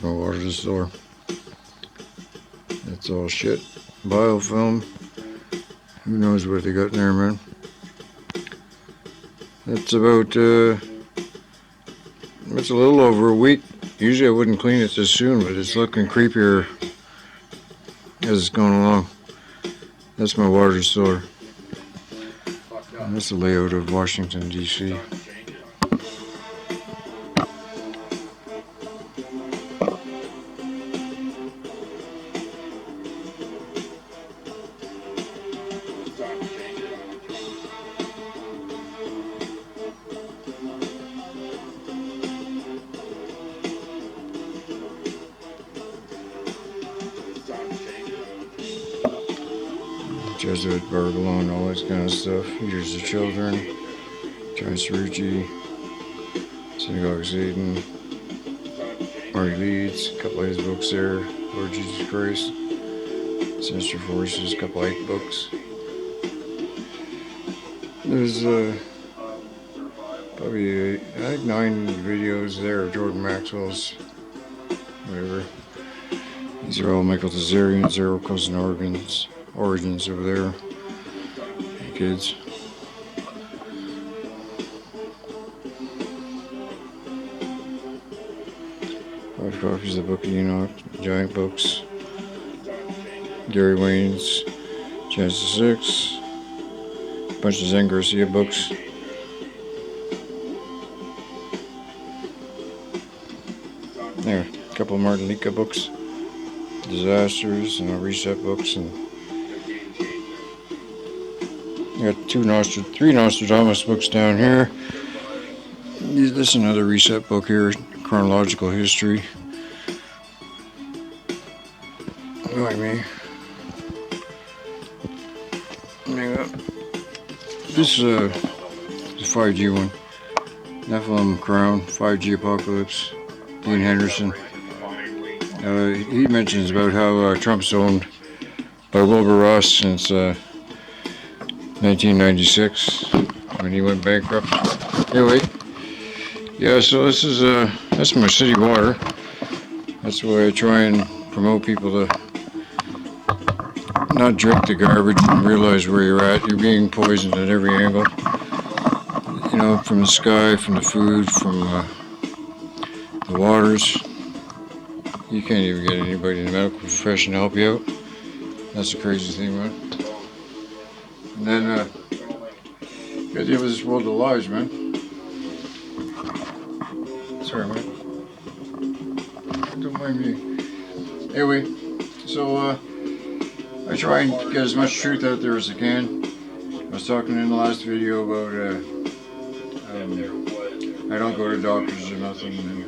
There's my water distiller. It's all shit. Biofilm. Who knows what they got in there, man. It's about, it's a little over a week. Usually I wouldn't clean it this soon, but it's looking creepier as it's going along. That's my water distiller. And that's the layout of Washington, D.C. Jesuit, Barbalone, all that kind of stuff. Here's the Children, John Cerrucci, Synagogue of Satan, Marty Leeds, a couple of his books there, Lord Jesus Christ, Sinister Forces, a couple of 8 books. There's probably, I think 9 videos there of Jordan Maxwell's, whatever. These are all Michael Tazarian, Zero Cousin Origins over there, kids. Five copies of the Book of Enoch, giant books. Gary Wayne's Genesis 6, a bunch of Zen Garcia books. There, a couple of Martin Lika books, Disasters, and Reset books, and I got 3 Nostradamus books down here. This is another Reset book here, Chronological History. Annoy me. This is a 5G one. Nephilim Crown, 5G Apocalypse, Dean Henderson. He mentions about how Trump's owned by Wilbur Ross since 1996 when he went bankrupt. Anyway, yeah, so this is that's my city water. That's why I try and promote people to not drink the garbage and realize where you're at. You're being poisoned at every angle. You know, from the sky, from the food, from the waters. You can't even get anybody in the medical profession to help you out. That's the crazy thing, man. And then, you gotta deal with this world of lies, man. Sorry, man. Don't mind me. Anyway, so, I try and get as much truth out there as I can. I was talking in the last video about, I don't go to doctors or nothing. And,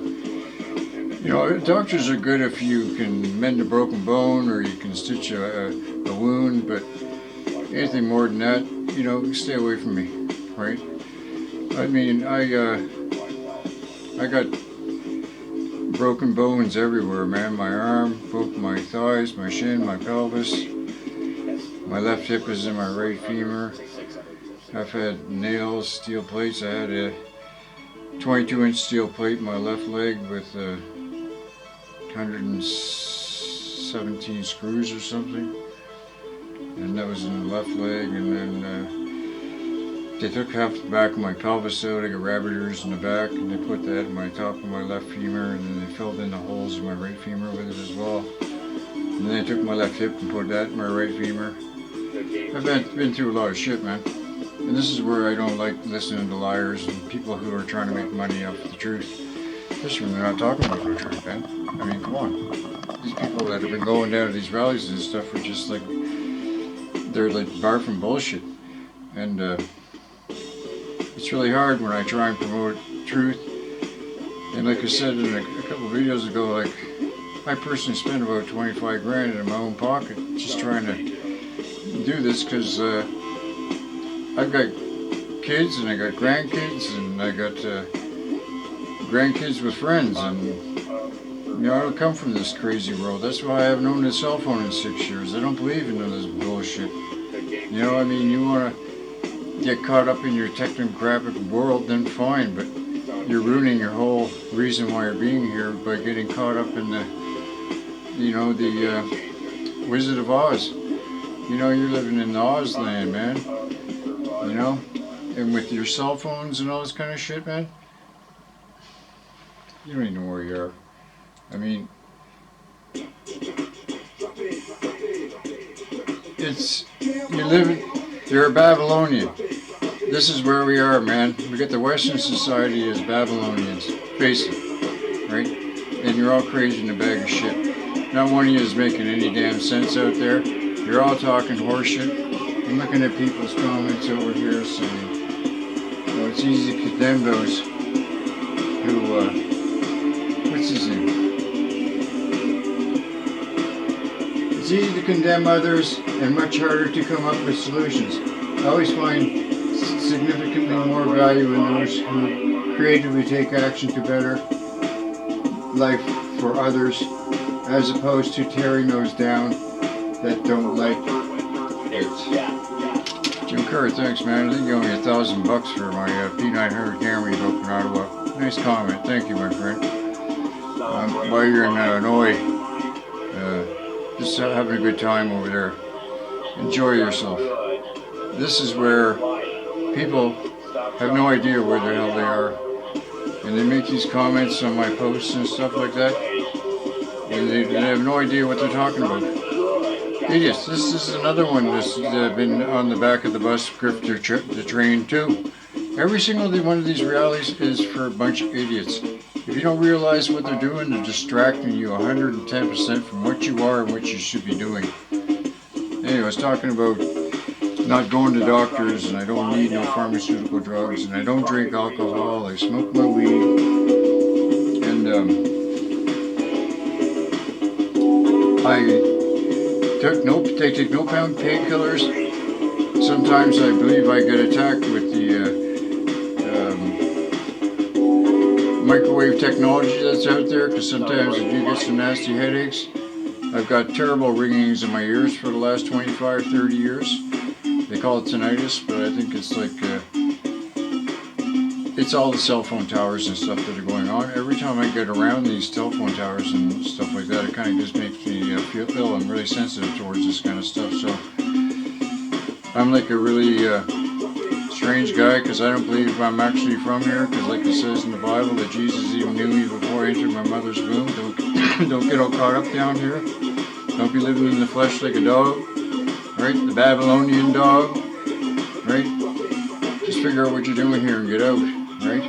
you know, doctors are good if you can mend a broken bone or you can stitch a wound, but anything more than that, you know, stay away from me, right? I mean, I got broken bones everywhere, man. My arm, both my thighs, my shin, my pelvis. My left hip is in my right femur. I've had nails, steel plates. I had a 22-inch steel plate in my left leg with 117 screws or something. And that was in the left leg, and then they took half the back of my pelvis out. I got rabbit ears in the back, and they put that in my top of my left femur, and then they filled in the holes in my right femur with it as well. And then they took my left hip and put that in my right femur. I've been through a lot of shit, man. And this is where I don't like listening to liars and people who are trying to make money off the truth. Especially when they're not talking about the truth, man. I mean, come on. These people that have been going down to these rallies and stuff are just like, they're like barfing bullshit. And it's really hard when I try and promote truth. And like I said in a couple of videos ago, like, I personally spend about 25 grand in my own pocket just trying to do this because I've got kids and I got grandkids and I got grandkids with friends, and you know, I don't come from this crazy world. That's why I haven't owned a cell phone in 6 years. I don't believe in all this bullshit. You know, I mean, you want to get caught up in your technocratic world, then fine, but you're ruining your whole reason why you're being here by getting caught up in the, the Wizard of Oz. You're living in the Oz land, man. And with your cell phones and all this kind of shit, man, you don't even know where you are. I mean, you're a Babylonian. This is where we are, man. We got the Western society as Babylonians. Face it, right? And you're all crazy in a bag of shit. Not one of you is making any damn sense out there. You're all talking horseshit. I'm looking at people's comments over here saying, it's easy to condemn those who, what's his name? It's easy to condemn others and much harder to come up with solutions. I always find significantly more value in those who creatively take action to better life for others, as opposed to tearing those down that don't like it. Jim Kerr, thanks, man. I think you owe me $1,000 for my P900 camera you built in Ottawa. Nice comment. Thank you, my friend. While you're in Illinois, just having a good time over there. Enjoy yourself. This is where people have no idea where the hell they are. And they make these comments on my posts and stuff like that. And they have no idea what they're talking about. Idiots. This is another one that's been on the back of the bus, grifter the train too. Every single one of these rallies is for a bunch of idiots. If you don't realize what they're doing, they're distracting you 110% from what you are and what you should be doing. Anyway, I was talking about not going to doctors, and I don't need no pharmaceutical drugs, and I don't drink alcohol, I smoke my weed, and they take no painkillers. Sometimes I believe I get attacked with the microwave technology that's out there, because sometimes I do get some nasty headaches. I've got terrible ringings in my ears for the last 25, 30 years. They call it tinnitus, but I think it's like, it's all the cell phone towers and stuff that are going on. Every time I get around these telephone towers and stuff like that, it kind of just makes me feel ill. I'm really sensitive towards this kind of stuff, so I'm like a really strange guy, because I don't believe I'm actually from here, because like it says in the Bible that Jesus even knew me before I entered my mother's womb. Don't get all caught up down here. Don't be living in the flesh like a dog, right? The Babylonian dog, right? Just figure out what you're doing here and get out, right?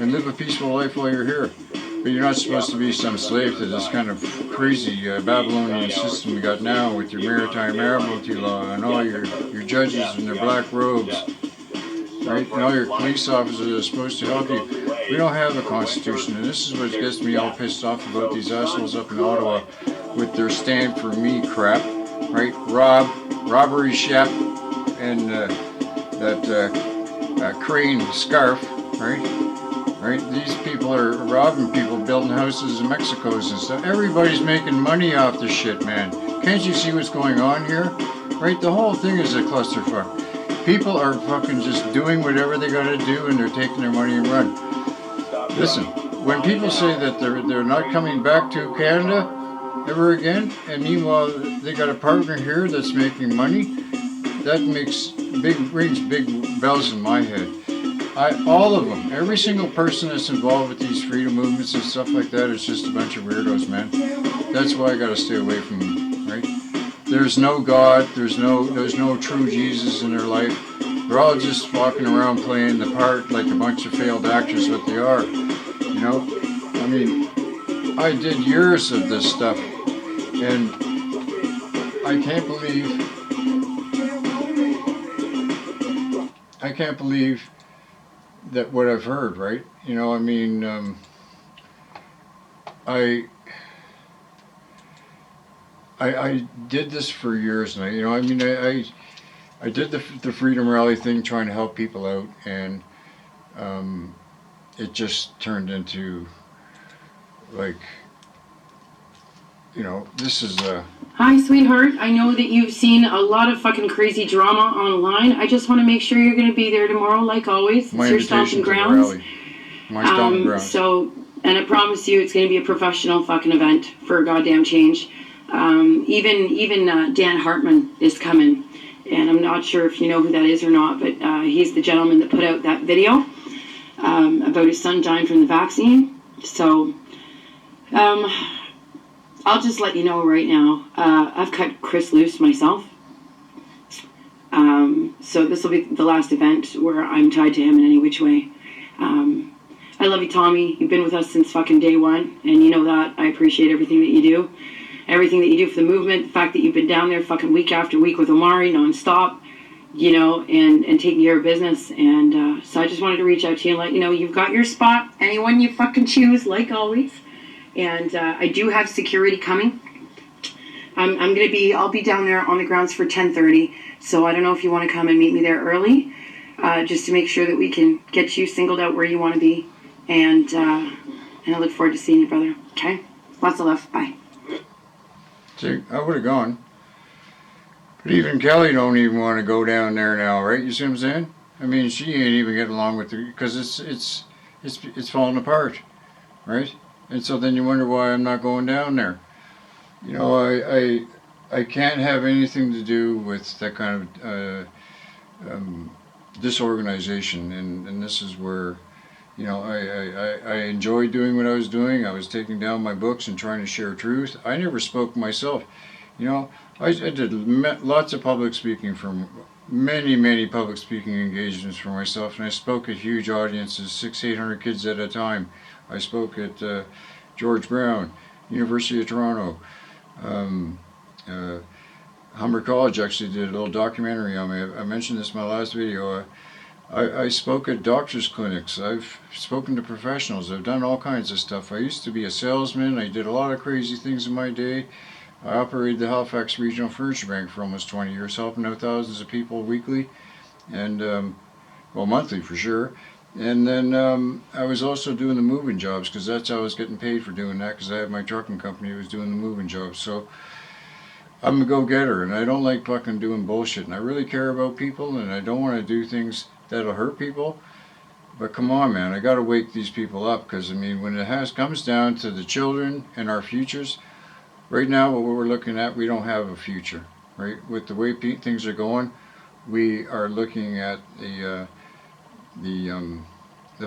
And live a peaceful life while you're here. But you're not supposed to be some slave to this kind of crazy Babylonian system we got now with your maritime admiralty law and all your judges in their black robes, right? And all your police officers are supposed to help you. We don't have a constitution, and this is what gets me all pissed off about these assholes up in Ottawa with their stand for me crap, right? Robbery Shep, and that crane scarf, right? Right? These people are robbing people, building houses in Mexico's and stuff. Everybody's making money off this shit, man. Can't you see what's going on here? Right? The whole thing is a clusterfuck. People are fucking just doing whatever they gotta do, and they're taking their money and run. Listen, when people say that they're not coming back to Canada ever again, and meanwhile they got a partner here that's making money, that rings big bells in my head. All of them, every single person that's involved with these freedom movements and stuff like that is just a bunch of weirdos, man. That's why I gotta stay away from them, right? There's no God, there's no true Jesus in their life. They're all just walking around playing the part like a bunch of failed actors, what they are. You know? I mean, I did years of this stuff, and I can't believe that what I've heard, right? You know, I mean, I did this for years, and I did the Freedom Rally thing, trying to help people out, and it just turned into, like, you know, this is a... Hi, sweetheart. I know that you've seen a lot of fucking crazy drama online. I just want to make sure you're going to be there tomorrow, like always. It's your stomping grounds. My stomping grounds. So, and I promise you, it's going to be a professional fucking event for a goddamn change. Even Dan Hartman is coming, and I'm not sure if you know who that is or not, but he's the gentleman that put out that video about his son dying from the vaccine. So, I'll just let you know right now. I've cut Chris loose myself. So this will be the last event where I'm tied to him in any which way. I love you, Tommy. You've been with us since fucking day one, and you know that. I appreciate everything that you do. Everything that you do for the movement, the fact that you've been down there fucking week after week with Omari nonstop, you know, and taking care of business. And so I just wanted to reach out to you and let you know you've got your spot. Anyone you fucking choose, like always. And I do have security coming. I'll be down there on the grounds for 10:30. So I don't know if you want to come and meet me there early, just to make sure that we can get you singled out where you want to be. And I look forward to seeing you, brother. Okay? Lots of love. Bye. See, I would have gone. But even Kelly don't even want to go down there now, right? You see what I'm saying? I mean, she ain't even getting along with it because it's falling apart, right? And so then you wonder why I'm not going down there. You know, I can't have anything to do with that kind of disorganization, and this is where, you know, I enjoyed doing what I was doing. I was taking down my books and trying to share truth. I never spoke myself. You know, I did lots of public speaking from many public speaking engagements for myself, and I spoke at huge audiences, 600-800 kids at a time. I spoke at George Brown, University of Toronto. Humber College actually did a little documentary on me. I mentioned this in my last video. I spoke at doctors' clinics. I've spoken to professionals. I've done all kinds of stuff. I used to be a salesman. I did a lot of crazy things in my day. I operated the Halifax Regional Furniture Bank for almost 20 years, helping out thousands of people weekly and, well, monthly for sure. And then I was also doing the moving jobs because that's how I was getting paid for doing that because I had my trucking company that was doing the moving jobs. So I'm a go-getter, and I don't like fucking doing bullshit. And I really care about people, and I don't want to do things that'll hurt people. But come on, man, I got to wake these people up because, I mean, when it comes down to the children and our futures, right now what we're looking at, we don't have a future, right? With the way things are going, we are looking at the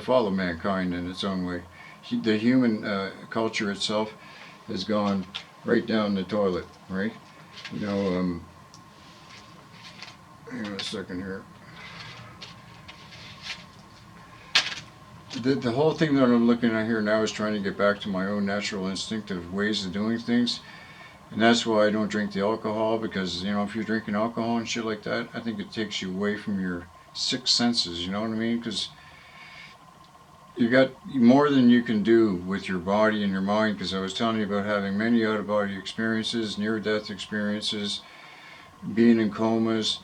fall of mankind in its own way. The human culture itself has gone right down the toilet, right? You know, hang on a second here. The whole thing that I'm looking at here now is trying to get back to my own natural instinctive ways of doing things. And that's why I don't drink the alcohol, because, you know, if you're drinking alcohol and shit like that, I think it takes you away from your sixth senses, you know what I mean? Because you got more than you can do with your body and your mind, because I was telling you about having many out-of-body experiences, near-death experiences, being in comas.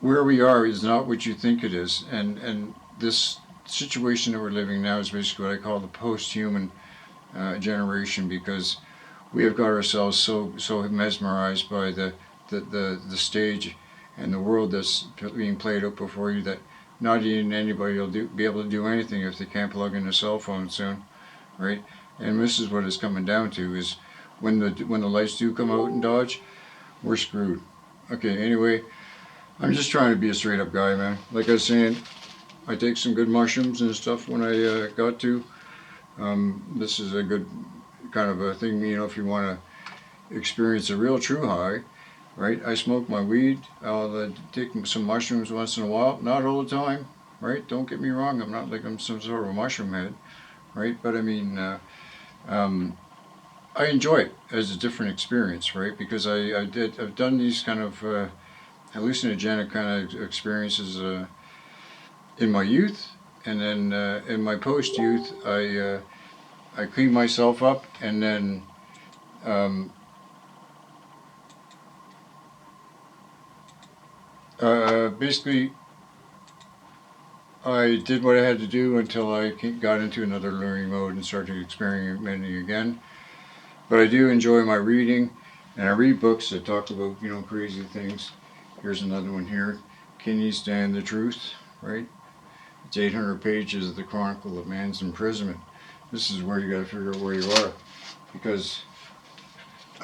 Where we are is not what you think it is. And this situation that we're living now is basically what I call the post-human generation, because we have got ourselves so mesmerized by the stage and the world that's being played out before you that not even anybody will be able to do anything if they can't plug in a cell phone soon, right? And this is what it's coming down to, is when the lights do come out in Dodge, we're screwed. Okay, anyway, I'm just trying to be a straight up guy, man. Like I was saying, I take some good mushrooms and stuff when I got to. This is a good kind of a thing, you know, if you want to experience a real true high, right? I smoke my weed. I'll take some mushrooms once in a while, not all the time, right? Don't get me wrong, I'm not like I'm some sort of a mushroom head, right? But I mean, I enjoy it as a different experience, right? Because I've done these kind of hallucinogenic kind of experiences in my youth, and then in my post-youth, I cleaned myself up, and then basically I did what I had to do until I got into another learning mode and started experimenting again. But I do enjoy my reading, and I read books that talk about, you know, crazy things. Here's another one here. Can you stand the truth, right? It's 800 pages of the Chronicle of Man's Imprisonment. This is where you got to figure out where you are. Because,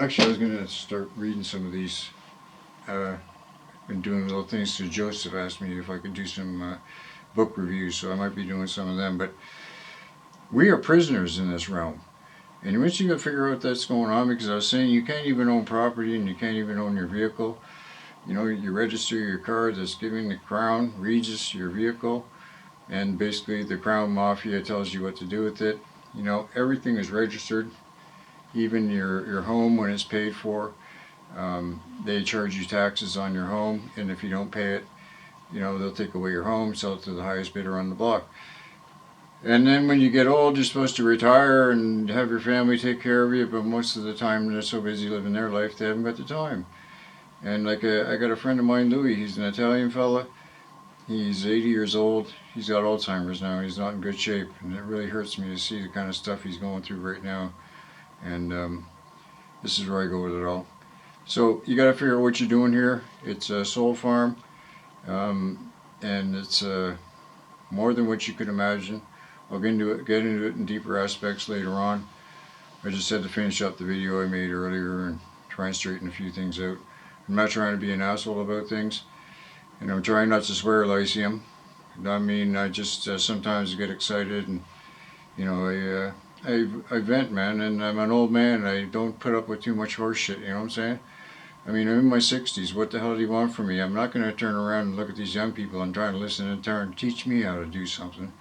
actually, I was going to start reading some of these and doing little things. So Joseph asked me if I could do some book reviews, so I might be doing some of them. But we are prisoners in this realm. And once you got to figure out what's going on, because I was saying you can't even own property and you can't even own your vehicle. You know, you register your car that's giving the Crown Regis your vehicle, and basically the Crown Mafia tells you what to do with it. You know, everything is registered, even your home when it's paid for. They charge you taxes on your home, and if you don't pay it, you know, they'll take away your home, sell it to the highest bidder on the block. And then when you get old, you're supposed to retire and have your family take care of you, but most of the time they're so busy living their life they haven't got the time. And like I got a friend of mine, Louis, he's an Italian fella. He's 80 years old. He's got Alzheimer's now. He's not in good shape, and it really hurts me to see the kind of stuff he's going through right now. And this is where I go with it all. So you got to figure out what you're doing here. It's a soul farm, and it's more than what you could imagine. I'll get into it in deeper aspects later on. I just had to finish up the video I made earlier and try and straighten a few things out. I'm not trying to be an asshole about things, and I'm trying not to swear Lyceum. I mean, I just sometimes get excited, and you know, I vent, man, and I'm an old man. I don't put up with too much horse shit. You know what I'm saying? I mean, I'm in my 60s. What the hell do you want from me? I'm not going to turn around and look at these young people and try to listen and turn teach me how to do something.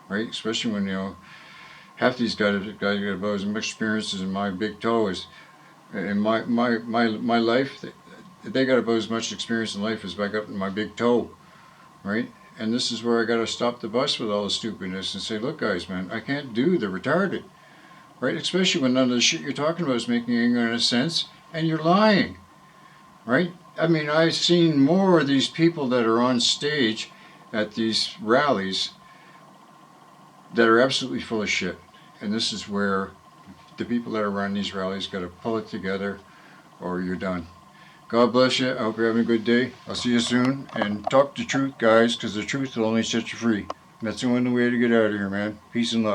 Right? Especially when, you know, half these guys got about as much experience as my big toe is. In my life, they got about as much experience in life as back up in my big toe. Right? And this is where I got to stop the bus with all the stupidness and say, look, guys, man, I can't do the retarded. Right? Especially when none of the shit you're talking about is making any sense and you're lying. Right? I mean, I've seen more of these people that are on stage at these rallies that are absolutely full of shit. And this is where the people that are running these rallies got to pull it together or you're done. God bless you. I hope you're having a good day. I'll see you soon. And talk the truth, guys, because the truth will only set you free. That's the only way to get out of here, man. Peace and love.